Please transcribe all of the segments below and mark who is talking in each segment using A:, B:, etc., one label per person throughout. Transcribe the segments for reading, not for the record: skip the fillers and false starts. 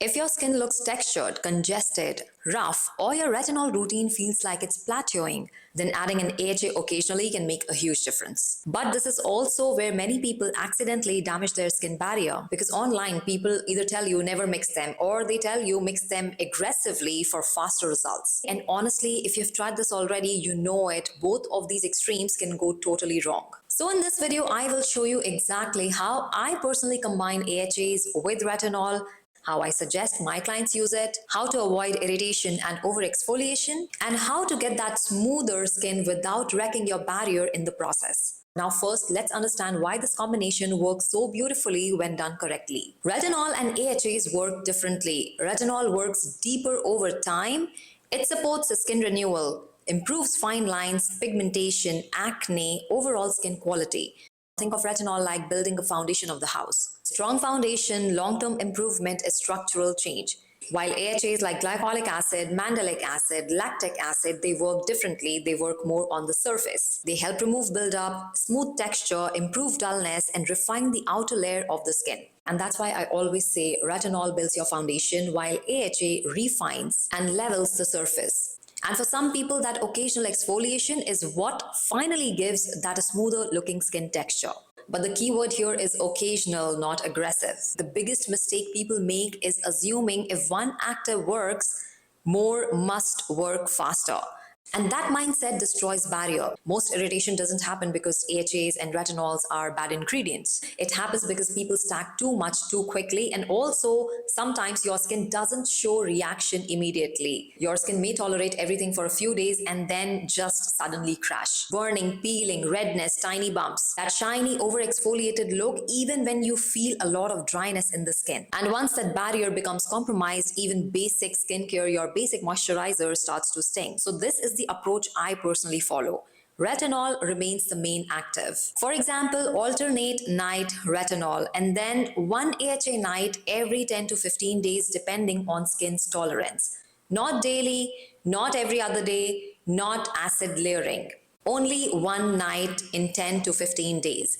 A: If your skin looks textured, congested, rough, or your retinol routine feels like it's plateauing, then adding an AHA occasionally can make a huge difference. But this is also where many people accidentally damage their skin barrier, because online people either tell you never mix them or they tell you mix them aggressively for faster results. And honestly, if you've tried this already, you know it, both of these extremes can go totally wrong. So in this video, I will show you exactly how I personally combine AHAs with retinol, how I suggest my clients use it, how to avoid irritation and over-exfoliation, and how to get that smoother skin without wrecking your barrier in the process. Now first, let's understand why this combination works so beautifully when done correctly. Retinol and AHAs work differently. Retinol works deeper over time. It supports skin renewal, improves fine lines, pigmentation, acne, overall skin quality. Think of retinol like building a foundation of the house. Strong foundation, long-term improvement is structural change. While AHAs like glycolic acid, mandelic acid, lactic acid, they work differently. They work more on the surface. They help remove buildup, smooth texture, improve dullness, and refine the outer layer of the skin. And that's why I always say retinol builds your foundation while AHA refines and levels the surface. And for some people, that occasional exfoliation is what finally gives that a smoother looking skin texture. But the key word here is occasional, not aggressive. The biggest mistake people make is assuming if one active works, more must work faster. And that mindset destroys barrier. Most irritation doesn't happen because AHAs and retinols are bad ingredients. It happens because people stack too much too quickly, and also sometimes your skin doesn't show reaction immediately. Your skin may tolerate everything for a few days and then just suddenly crash. Burning, peeling, redness, tiny bumps. That shiny, over-exfoliated look even when you feel a lot of dryness in the skin. And once that barrier becomes compromised, even basic skincare, your basic moisturizer starts to sting. So this is the approach I personally follow. Retinol remains the main active. For example, alternate night retinol and then one AHA night every 10 to 15 days depending on skin's tolerance. Not daily, not every other day, not acid layering. Only one night in 10 to 15 days.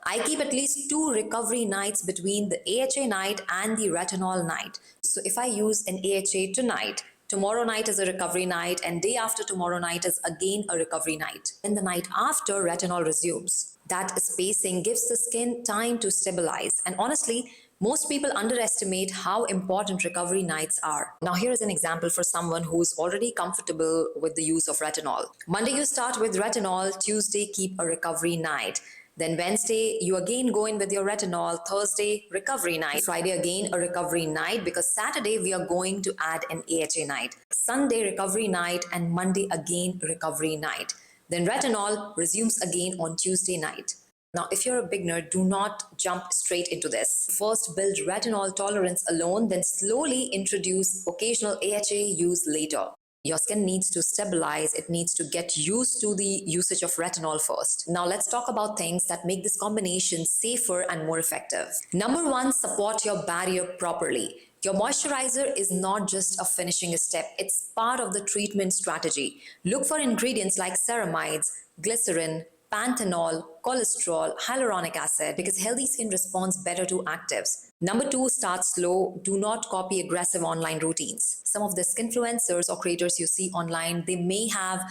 A: I keep at least 2 recovery nights between the AHA night and the retinol night. So if I use an AHA tonight, tomorrow night is a recovery night, and day after tomorrow night is again a recovery night. And the night after, retinol resumes. That spacing gives the skin time to stabilize. And honestly, most people underestimate how important recovery nights are. Now here is an example for someone who's already comfortable with the use of retinol. Monday you start with retinol, Tuesday keep a recovery night. Then Wednesday, you again go in with your retinol. Thursday, recovery night. Friday, again a recovery night, because Saturday, we are going to add an AHA night. Sunday, recovery night, and Monday, again, recovery night. Then retinol resumes again on Tuesday night. Now, if you're a beginner, do not jump straight into this. First, build retinol tolerance alone, then slowly introduce occasional AHA use later. Your skin needs to stabilize, it needs to get used to the usage of retinol first. Now let's talk about things that make this combination safer and more effective. Number 1, support your barrier properly. Your moisturizer is not just a finishing step, it's part of the treatment strategy. Look for ingredients like ceramides, glycerin, panthenol, cholesterol, hyaluronic acid, because healthy skin responds better to actives. Number 2, start slow. Do not copy aggressive online routines. Some of the skinfluencers or creators you see online, they may have,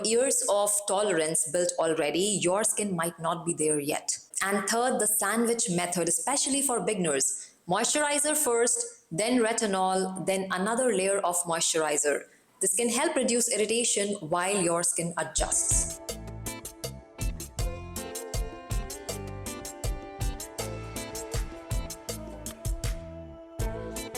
A: years of tolerance built already. Your skin might not be there yet. And third, the sandwich method, especially for beginners. Moisturizer first, then retinol, then another layer of moisturizer. This can help reduce irritation while your skin adjusts.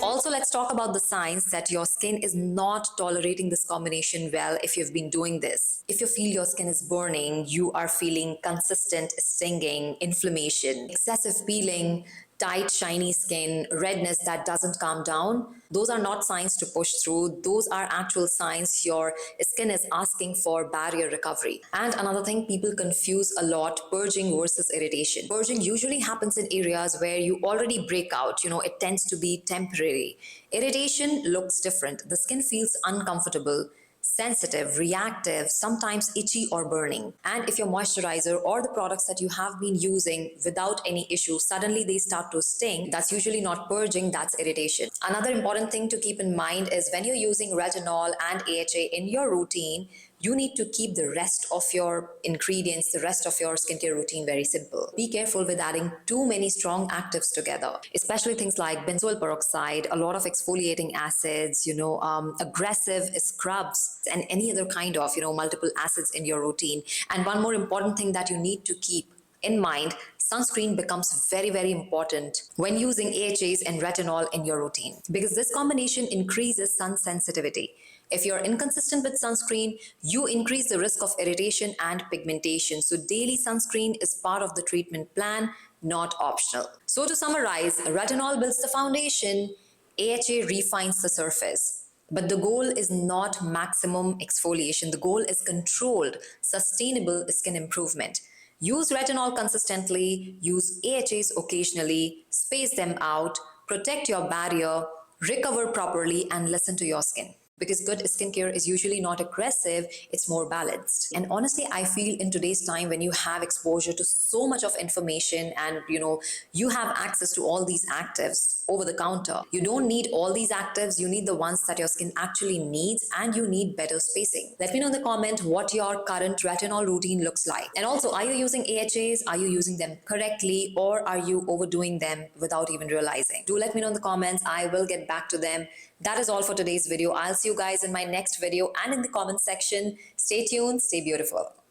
A: Also, let's talk about the signs that your skin is not tolerating this combination well if you've been doing this. If you feel your skin is burning, you are feeling consistent stinging, inflammation, excessive peeling, tight, shiny skin, redness that doesn't calm down, those are not signs to push through. Those are actual signs your skin is asking for barrier recovery. And another thing people confuse a lot, purging versus irritation. Purging usually happens in areas where you already break out. It tends to be temporary. Irritation looks different. The skin feels uncomfortable. sensitive, reactive, sometimes itchy or burning. And if your moisturizer or the products that you have been using without any issue, suddenly they start to sting, that's usually not purging, that's irritation. Another important thing to keep in mind is when you're using retinol and AHA in your routine, you need to keep the rest of your ingredients, the rest of your skincare routine very simple. Be careful with adding too many strong actives together, especially things like benzoyl peroxide, a lot of exfoliating acids, aggressive scrubs, and any other kind of, multiple acids in your routine. And one more important thing that you need to keep in mind, sunscreen becomes very, very important when using AHAs and retinol in your routine because this combination increases sun sensitivity. If you're inconsistent with sunscreen, you increase the risk of irritation and pigmentation. So daily sunscreen is part of the treatment plan, not optional. So to summarize, retinol builds the foundation, AHA refines the surface. But the goal is not maximum exfoliation. The goal is controlled, sustainable skin improvement. Use retinol consistently, use AHAs occasionally, space them out, protect your barrier, recover properly, and listen to your skin. Because good skincare is usually not aggressive, it's more balanced. And honestly, I feel in today's time when you have exposure to so much of information and you have access to all these actives over the counter, you don't need all these actives, you need the ones that your skin actually needs, and you need better spacing. Let me know in the comment what your current retinol routine looks like. And also, are you using AHAs? Are you using them correctly, or are you overdoing them without even realizing? Do let me know in the comments. I will get back to them. That is all for today's video. I'll see you guys in my next video and in the comment section. Stay tuned, stay beautiful.